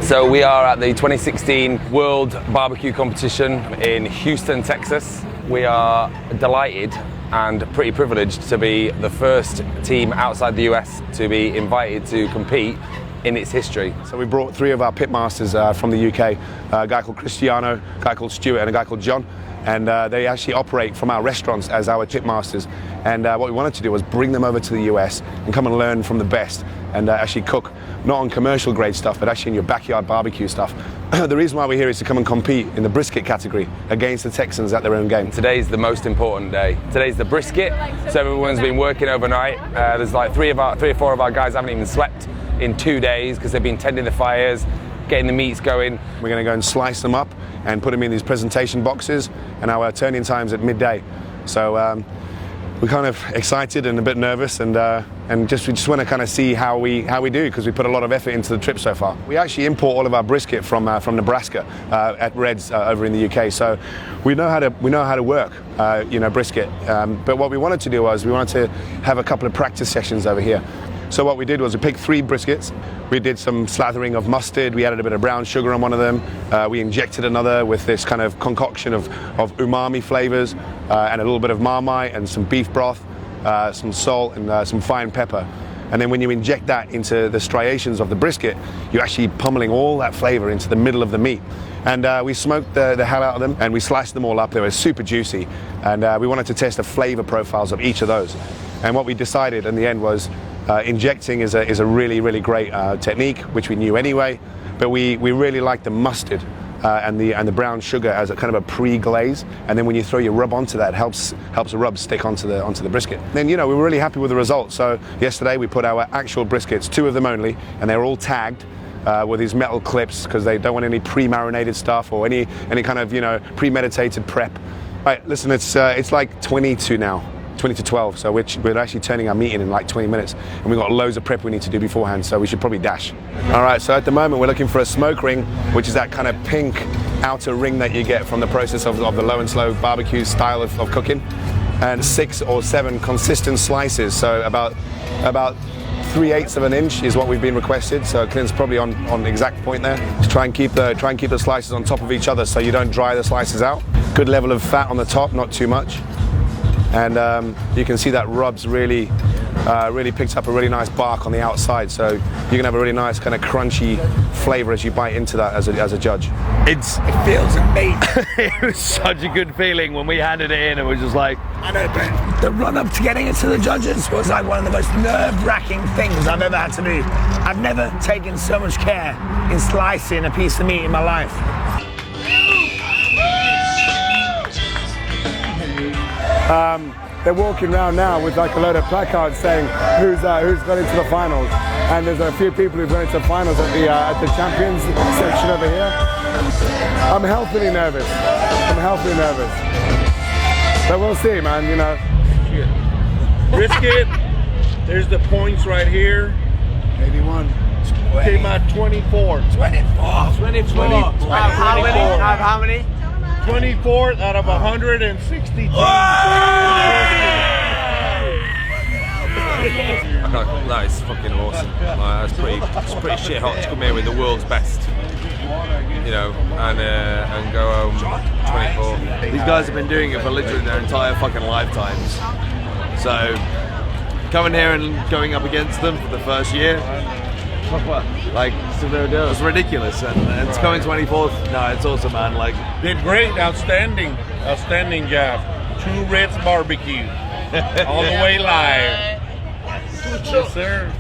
So we are at the 2016 World Barbecue Competition in Houston, Texas. We are delighted and pretty privileged to be the first team outside the US to be invited to compete in its history. So we brought three of our pitmasters from the UK, a guy called Cristiano, a guy called Stuart, and a guy called John. And they actually operate from our restaurants as our pitmasters. And what we wanted to do was bring them over to the US and come and learn from the best and actually cook, not on commercial grade stuff, but actually in your backyard barbecue stuff. The reason why we're here is to come and compete in the brisket category against the Texans at their own game. Today's the most important day. Today's the brisket, so everyone's been working overnight. There's like three or four of our guys haven't even slept in 2 days because they've been tending the fires, getting the meats going. We're going to go and slice them up and put them in these presentation boxes, and our turning time's at midday. So we're kind of excited and a bit nervous, and we just want to kind of see how we do, because we put a lot of effort into the trip so far. We actually import all of our brisket from Nebraska at Red's over in the UK, so we know how to work brisket. But what we wanted to do was we wanted to have a couple of practice sessions over here. So what we did was we picked 3 briskets. We did some slathering of mustard. We added a bit of brown sugar on one of them. We injected another with this kind of concoction of umami flavors and a little bit of Marmite and some beef broth, some salt and some fine pepper. And then when you inject that into the striations of the brisket, you're actually pummeling all that flavor into the middle of the meat. And we smoked the hell out of them, and we sliced them all up. They were super juicy. And we wanted to test the flavor profiles of each of those. And what we decided in the end was injecting is a really, really great technique, which we knew anyway, but we really like the mustard and the brown sugar as a kind of a pre-glaze, and then when you throw your rub onto that, it helps the rub stick onto the brisket. Then we were really happy with the results. So yesterday we put our actual briskets, 2 of them only, and they're all tagged with these metal clips because they don't want any pre-marinated stuff or any kind of premeditated prep. Right, listen, it's like 20 to 12, so we're actually turning our meat in like 20 minutes, and we've got loads of prep we need to do beforehand, so we should probably dash. All right, so at the moment we're looking for a smoke ring, which is that kind of pink outer ring that you get from the process of the low and slow barbecue style of cooking, and 6 or 7 consistent slices, so about 3/8 of an inch is what we've been requested. So Clint's probably on the exact point there. Just try and keep the slices on top of each other so you don't dry the slices out. Good level of fat on the top, not too much. And you can see that rub's really picked up a really nice bark on the outside, so you're gonna have a really nice kind of crunchy flavor as you bite into that as a judge. It feels amazing. It was such a good feeling when we handed it in. It was just like, I know, but the run up to getting it to the judges was like one of the most nerve-wracking things I've ever had to do. I've never taken so much care in slicing a piece of meat in my life. They're walking around now with like a load of placards saying who's gone into the finals, and there's a few people who've gone into the finals at the champions section over here. I'm healthily nervous. But we'll see, man. Brisket. There's the points right here. 81. Came out 24. 24. How many? 24th out of 162. That is fucking awesome. It's pretty shit hot to come here with the world's best, and go home 24. These guys have been doing it for literally their entire fucking lifetimes. So coming here and going up against them for the first year, like, it's ridiculous, and it's coming 24th. No, it's awesome, man. Like, did great, outstanding job. True Reds Barbecue, all the way live. Yes, sir.